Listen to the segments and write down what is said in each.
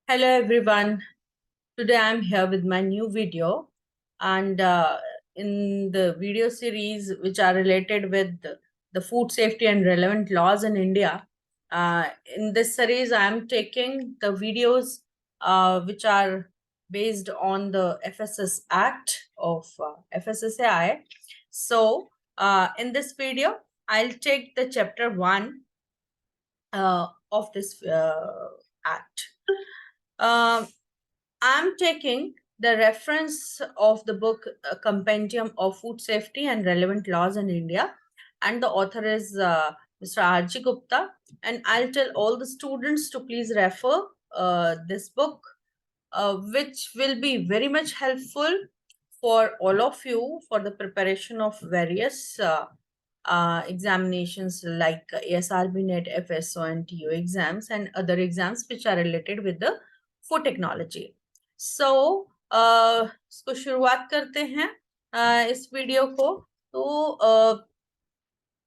Hello everyone. Today I'm here with my new video, and in the video series which are related with the food safety and relevant laws in India. In this series, I'm taking the videos which are based on the FSS Act of FSSAI. So in this video, I'll take the chapter 1 of this act. Um, I'm taking the reference of the book Compendium of Food Safety and Relevant Laws in India, and the author is Mr. R.G. Gupta. And I'll tell all the students to please refer this book, which will be very much helpful for all of you for the preparation of various examinations like ASRB NET, FSO, and TO exams and other exams which are related with the food technology. So इसको शुरुआत करते हैं इस video को. तो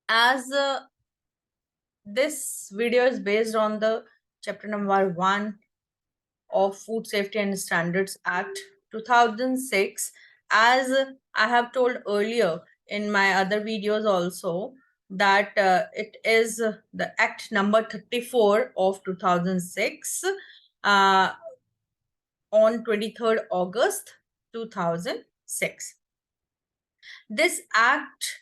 as this video is based on the chapter number 1 of Food Safety and Standards Act 2006, as I have told earlier in my other videos also, that it is the Act number 34 of 2006 on 23rd August 2006. This act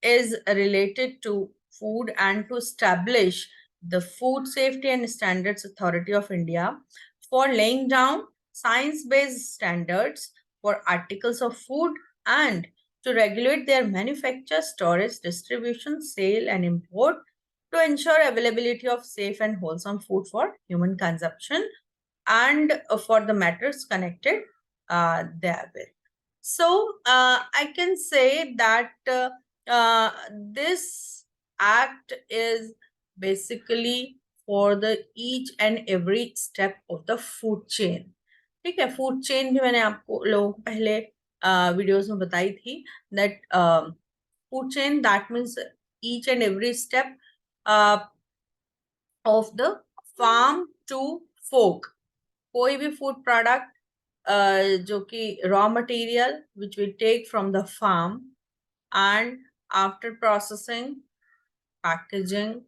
is related to food and to establish the Food Safety and Standards Authority of India for laying down science-based standards for articles of food and to regulate their manufacture, storage, distribution, sale, and import to ensure availability of safe and wholesome food for human consumption and for the matters connected therewith. So I can say that this act is basically for the each and every step of the food chain. ठीक है, food chain भी मैंने आपको लोगों को पहले videos में बताई थी that food chain, that means each and every step of the farm to fork. कोई भी फूड प्रोडक्ट जो कि raw material which we take from the farm, and after processing, packaging,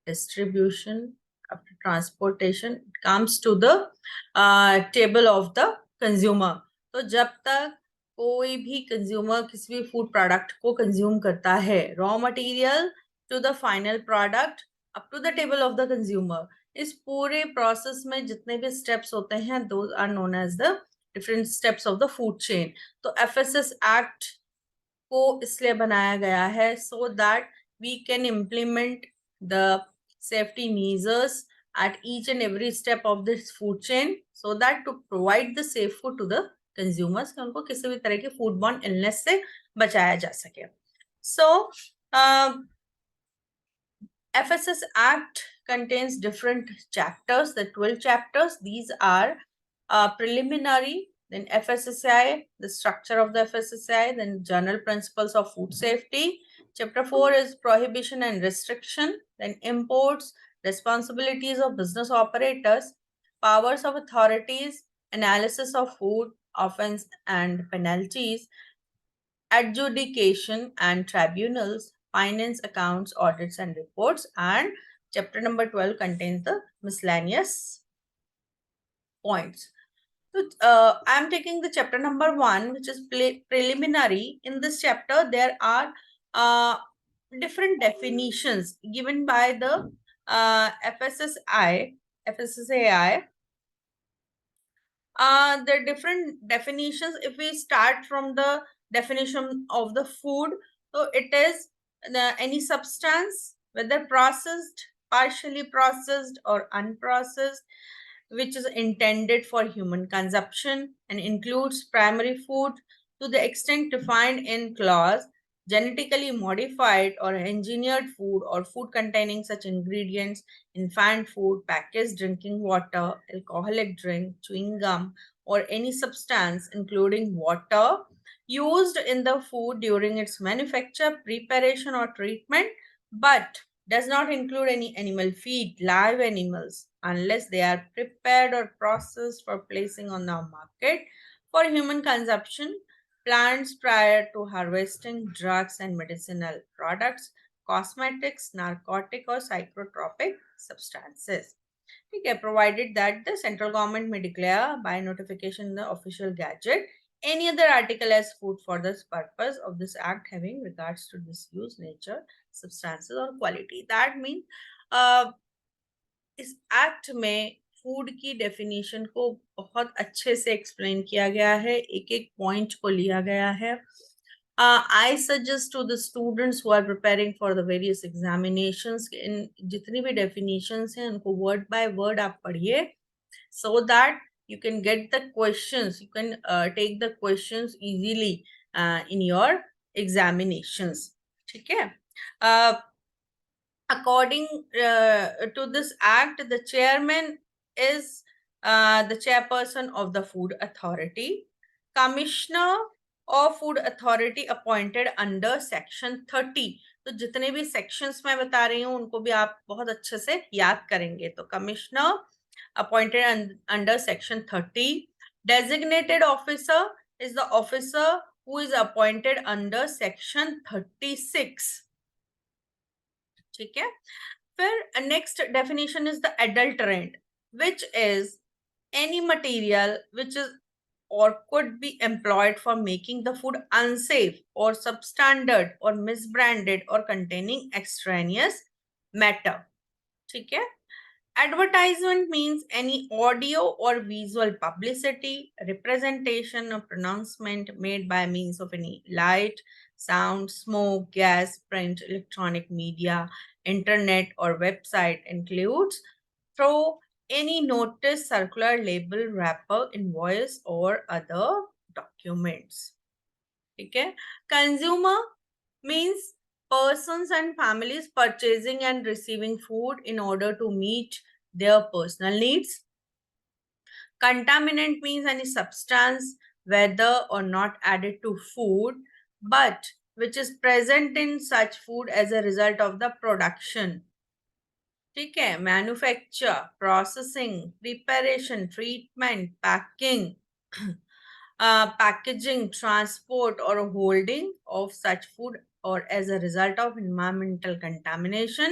distribution, after transportation, it comes to the table of the consumer. तो जब तक कोई भी consumer किसी भी फूड प्रोडक्ट को कंज्यूम करता है, raw material to the final product up to the table of the consumer, इस पूरे प्रोसेस में जितने भी स्टेप्स होते हैं, those are known as the different steps of the food chain. तो एफएसएस एक्ट को इसलिए बनाया गया है so that we can implement the safety measures at each and every step of this food chain so that to provide the safe food to the consumers कि उनको किसी भी तरह के foodborne illness से बचाया जा सके. So FSS Act contains different chapters, the 12 chapters. These are preliminary, then FSSAI, the structure of the FSSAI, then general principles of food safety. Chapter 4 is prohibition and restriction, then imports, responsibilities of business operators, powers of authorities, analysis of food, offense and penalties, adjudication and tribunals, finance, accounts, audits and reports, and chapter number 12 contains the miscellaneous points. So, I'm taking the chapter number 1, which is preliminary. In this chapter, there are different definitions given by the FSSAI. There are different definitions. If we start from the definition of the food, so it is any substance, whether processed, partially processed, or unprocessed, which is intended for human consumption and includes primary food to the extent defined in clause, genetically modified or engineered food or food containing such ingredients, infant food, packaged drinking water, alcoholic drink, chewing gum, or any substance including water used in the food during its manufacture, preparation, or treatment, but does not include any animal feed, live animals, unless they are prepared or processed for placing on the market for human consumption, plants prior to harvesting, drugs and medicinal products, cosmetics, narcotic or psychotropic substances. Okay, provided that the central government may declare by notification in the official gazette any other article as food for the purpose of this act having regards to this use, nature, substances or quality. That means uh, इस act में food की definition को बहुत अच्छे से explain किया गया है, एक एक पॉइंट को लिया गया है. I suggest to the students who are preparing for the various examinations in जितनी भी definitions हैं उनको word by word आप पढ़िए, so that you can get the questions, you can take the questions easily in your examinations. ठीक है. According to this act, the chairman is the chairperson of the food authority. Commissioner of food authority appointed under section 30. तो जितने भी sections मैं बता रही हूँ उनको भी आप बहुत अच्छे से याद करेंगे. तो commissioner appointed under section 30. Designated officer is the officer who is appointed under section 36. ठीक है. फिर next definition is the adulterant, which is any material which is or could be employed for making the food unsafe or substandard or misbranded or containing extraneous matter. ठीक है. Advertisement means any audio or visual publicity, representation, or pronouncement made by means of any light, sound, smoke, gas, print, electronic media, internet, or website includes through any notice, circular, label, wrapper, invoice, or other documents. Okay. Consumer means persons and families purchasing and receiving food in order to meet their personal needs. Contaminant means any substance, whether or not added to food, but which is present in such food as a result of the production. ठीक है. Manufacture, processing, preparation, treatment, packing, packaging, transport, or holding of such food or as a result of environmental contamination,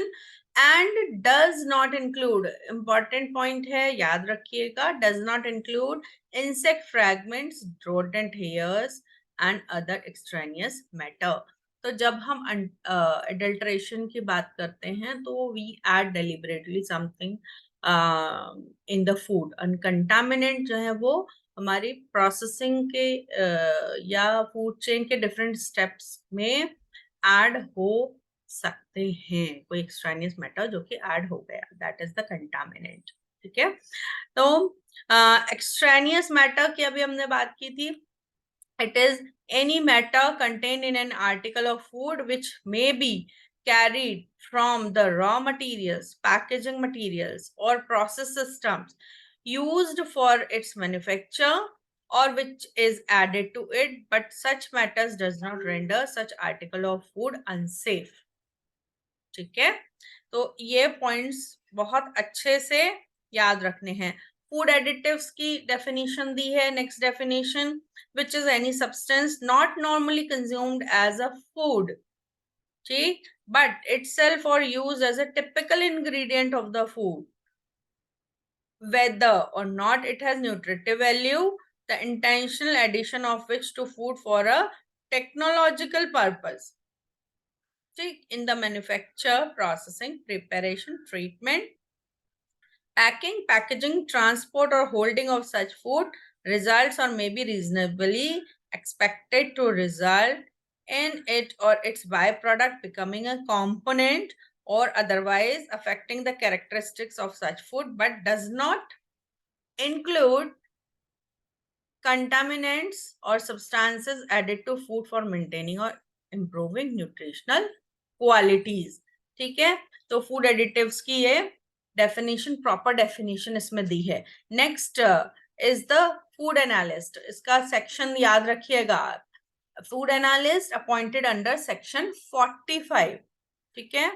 and does not include, important point है याद रखिएगा, does not include insect fragments, rodent hairs and other extraneous matter. तो जब हम adulteration की बात करते हैं तो we add deliberately something in the food, and contaminant जो है वो हमारी प्रोसेसिंग के या फूड चेन के डिफरेंट स्टेप्स में ऐड हो सकते हैं, कोई एक्सट्रानियस मैटर जो कि ऐड हो गया, दैट इज द कंटामिनेंट. ठीक है. तो एक्सट्रानियस मैटर की अभी हमने बात की थी. It is any matter contained in an article of food which may be carried from the raw materials, packaging materials, or process systems used for its manufacture or which is added to it, but such matters does not render such article of food unsafe. ठीक है. तो ये points बहुत अच्छे से याद रखने हैं. फूड एडिटिव्स की डेफिनेशन दी है. Next definition, which is any substance not normally consumed as a food, ठीक, but itself or used as a typical ingredient of the food, whether or not it has nutritive value, the intentional addition of which to food for a technological purpose, ठीक, in the manufacture, processing, preparation, treatment, packing, packaging, transport, or holding of such food results or may be reasonably expected to result in it or its byproduct becoming a component or otherwise affecting the characteristics of such food, but does not include contaminants or substances added to food for maintaining or improving nutritional qualities. ठीक है. तो food additives की ये definition, proper definition इसमें दी है. Next is the food analyst. इसका section याद रखिएगा. Food analyst appointed under section 45. ठीक है.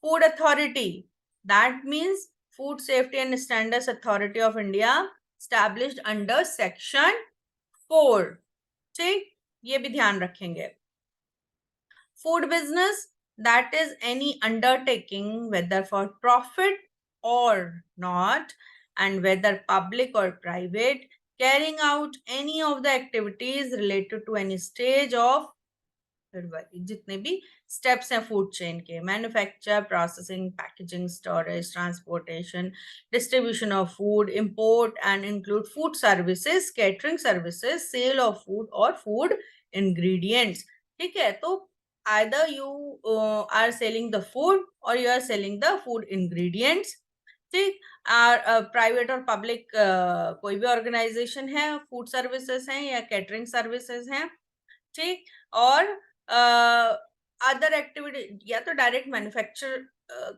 Food Authority, that means Food Safety and Standards Authority of India, established under Section 4. ठीक, ये भी ध्यान रखेंगे. Food business, that is any undertaking, whether for profit or not, and whether public or private, carrying out any of the activities related to any stage of जितने भी steps हैं food chain के, manufacture, processing, packaging, storage, transportation, distribution of food, import and include food services, catering services, sale of food और food ingredients. ठीक है, तो either you are selling the food or you are selling the food ingredients. ठीक, private और public कोई भी organisation है, food services हैं या कैटरिंग सर्विसेज हैं. ठीक, और अदर एक्टिविटी या तो डायरेक्ट मैन्युफैक्चर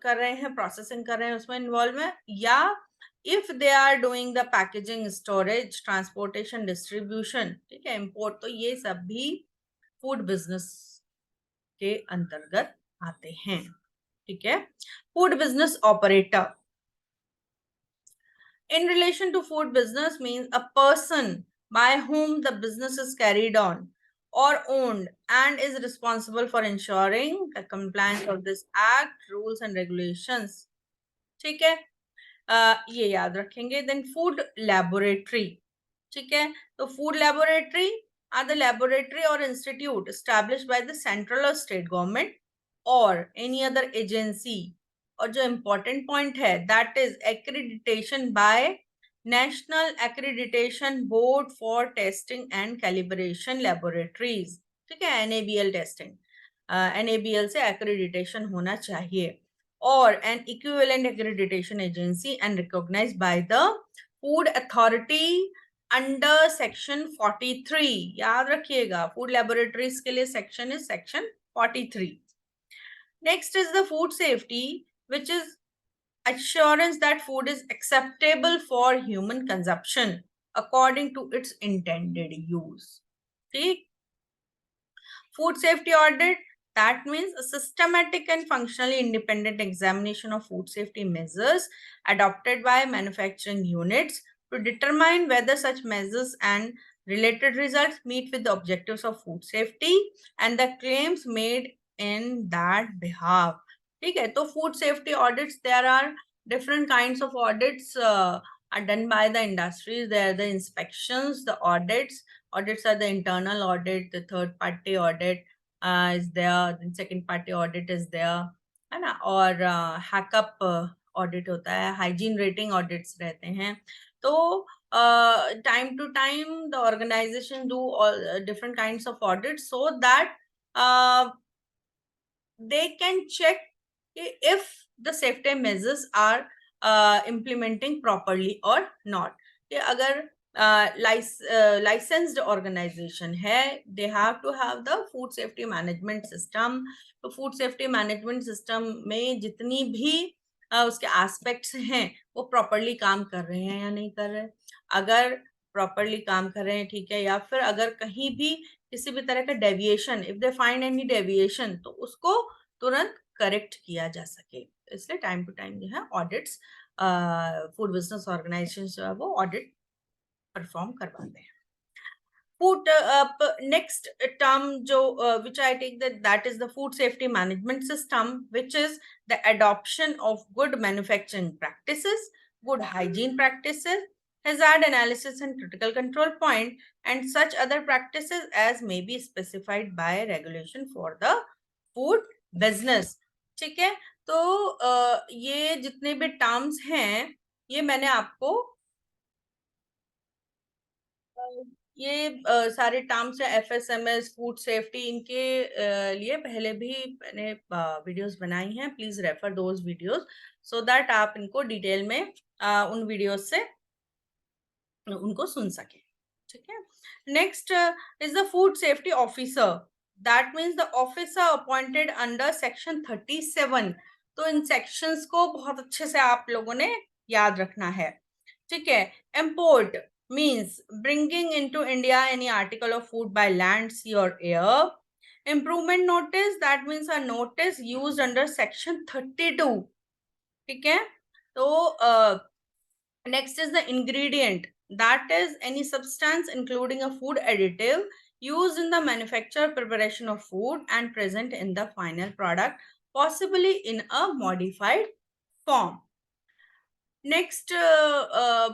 कर रहे हैं, प्रोसेसिंग कर रहे हैं, उसमें इन्वॉल्व है, या if they are doing the packaging, storage, transportation, distribution, ठीक है, इंपोर्ट, तो ये सब भी फूड बिजनेस के अंतर्गत आते हैं. ठीक है, food business operator. In relation to food business means a person by whom the business is carried on or owned and is responsible for ensuring the compliance of this act, rules and regulations. ठीक है, ये याद रखेंगे. Then food laboratory. ठीक है, तो food laboratory are the laboratory or institute established by the central or state government or any other agency. और जो important point है, that is accreditation by National Accreditation Board for Testing and Calibration Laboratories. ठीक है, NABL testing, NABL से accreditation होना चाहिए, or an equivalent accreditation agency and recognized by the Food Authority under Section 43. याद रखिएगा, food laboratories के लिए section is Section 43. Next is the food safety, which is assurance that food is acceptable for human consumption according to its intended use. ठीक, food safety audit, that means a systematic and functionally independent examination of food safety measures adopted by manufacturing units to determine whether such measures and related results meet with the objectives of food safety and the claims made in that behalf. ठीक है, तो food safety audits, there are different kinds of audits are done by the industries. There are the inspections, the audits. Audits are the internal audit, the third party audit is there, then second party audit is there, है ना, और हैकअप audit होता है, hygiene rating audits रहते हैं. तो time to time the organization do all different kinds of audits so that they can check if the safety measures are implementing properly or not. कि अगर licensed organization है, they have to have the food safety management system. तो food safety management system में जितनी भी उसके aspects हैं, वो properly काम कर रहे हैं या नहीं कर रहे. अगर properly काम कर रहे हैं, ठीक है, या फिर अगर कहीं भी किसी भी तरह का deviation, if they find any deviation, तो उसको तुरंत करेक्ट किया जा सके. इसलिए टाइम टू टाइम जो है ऑडिट्स फूड बिजनेस ऑर्गेनाइजेशन जो है वो ऑडिट परफॉर्म करवाते हैं. Food next term जो which I take that is the food safety management system, which is the adoption of good manufacturing practices, good hygiene practices, hazard analysis and critical control point, and such other practices as may be specified by regulation for the food business. ठीक है, तो ये जितने भी terms हैं, ये मैंने आपको ये सारे टर्म्स है, FSMS, फूड सेफ्टी, इनके लिए पहले भी मैंने वीडियोस बनाई हैं. Please refer those videos so that आप इनको डिटेल में उन वीडियोस से उनको सुन सके. ठीक है, next is the food safety officer. That means the officer appointed under section 37. तो इन सेक्शंस को बहुत अच्छे से आप लोगों ने याद रखना है. ठीक है, import means bringing into India any article of food by land, sea or air. Improvement notice, that means a notice used under section 32. ठीक है, तो next is the ingredient, that is any substance including a food additive used in the manufacture preparation of food and present in the final product, possibly in a modified form. Next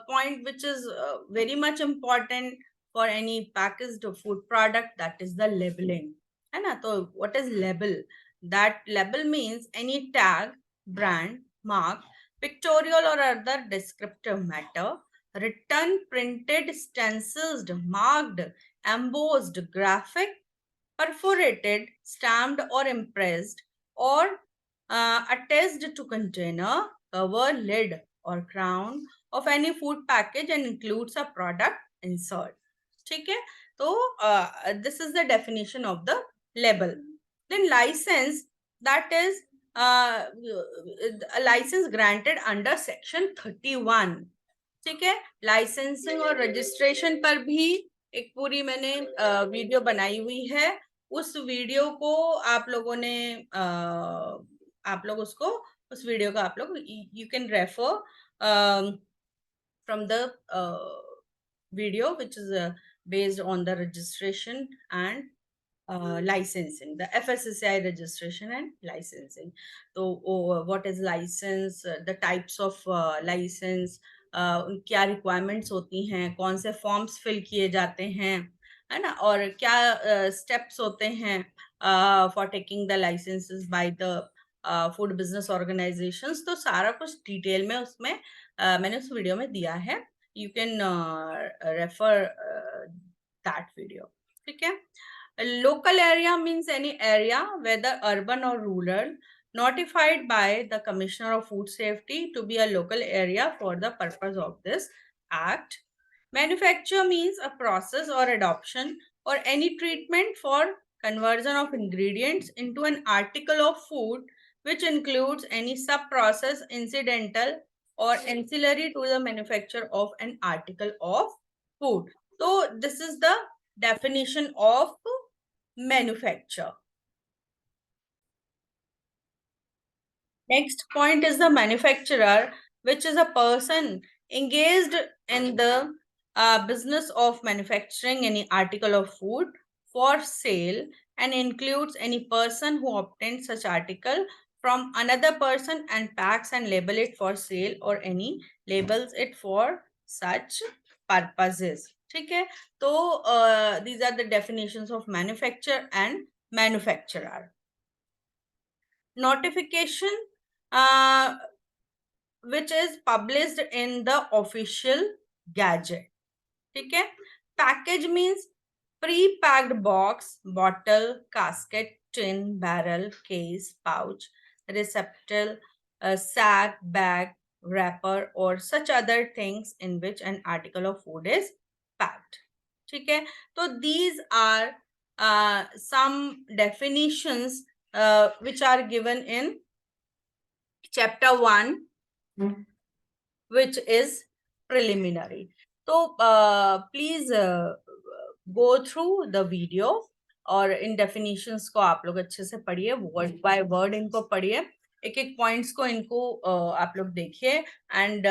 point, which is very much important for any packaged food product, that is the labeling. है ना? तो what is label? That label means any tag, brand, mark, pictorial or other descriptive matter, written, printed, stenciled, marked, embossed, graphic, perforated, stamped or impressed, or attached to container, cover, lid or crown of any food package and includes a product insert. ठीक है, तो this is the definition of the label. Then license, that is a license granted under section 31. ठीक है, licensing और registration पर भी एक पूरी मैंने वीडियो बनाई हुई है. उस वीडियो को आप लोगों ने आप लोग उसको उस वीडियो को आप लोग you can refer from the video which is based on the registration and licensing, the FSSAI registration and licensing. So what is license, the types of license, क्या requirements होती हैं, कौन से forms fill किए जाते हैं, है ना, और क्या steps होते हैं for taking the licenses by the food business organizations. तो सारा कुछ डिटेल में उसमें मैंने उस वीडियो में दिया है. You can refer that video. ठीक है. A local area means any area, whether urban or rural, notified by the Commissioner of Food Safety to be a local area for the purpose of this act. Manufacture means a process or adoption or any treatment for conversion of ingredients into an article of food, which includes any sub-process incidental or ancillary to the manufacture of an article of food. So this is the definition of manufacture. Next point is the manufacturer, which is a person engaged in the business of manufacturing any article of food for sale and includes any person who obtains such article from another person and packs and label it for sale or any labels it for such purposes. ठीक है, तो these are the definitions of manufacturer and manufacturer. Notification, which is published in the official gazette. ठीक है, package means pre-packed box, bottle, casket, tin, barrel, case, pouch, receptacle, sack, bag, wrapper or such other things in which an article of food is packed. ठीक है, तो these are some definitions which are given in chapter 1, which is preliminary. So please go through the video और इन definitions को आप लोग अच्छे से पढ़िए, word by word इनको पढ़िए, एक एक points को इनको आप लोग देखिए. And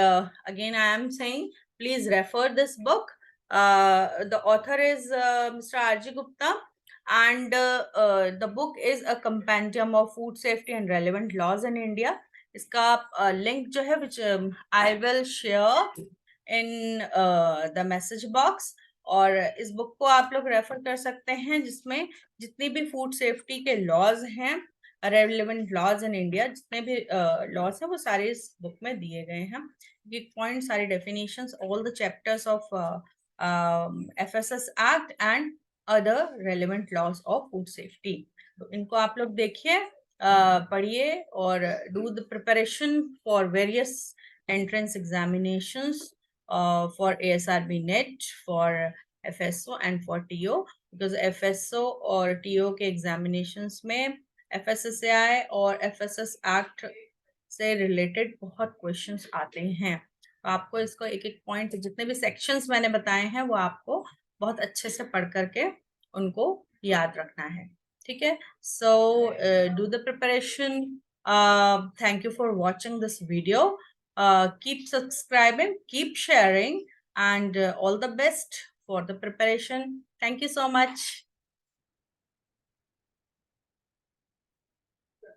again I am saying please refer this book. The author is Mr. R.G. Gupta and the book is a compendium of food safety and relevant laws in India. इसका लिंक जो है which I will share in the message box. और इस book को आप लोग refer कर सकते हैं जिसमें जितनी भी फूड सेफ्टी के लॉज हैं, रेलेवेंट लॉज इन इंडिया, जितने भी लॉज हैं वो सारे इस बुक में दिए गए हैं. ये पॉइंट सारे definitions, all the chapters of FSS act and other relevant laws of food safety. तो इनको आप लोग देखिए, पढ़िए और do the preparation for various entrance examinations for ASRB NET, for FSO and for TO, because FSO और TO के examinations में FSSAI और FSS Act से related बहुत questions आते हैं. तो आपको इसको एक एक point, जितने भी sections मैंने बताए हैं वो आपको बहुत अच्छे से पढ़ करके उनको याद रखना है. ठीक है? So do the preparation. Thank you for watching this video. Keep subscribing, keep sharing, and all the best for the preparation. Thank you so much.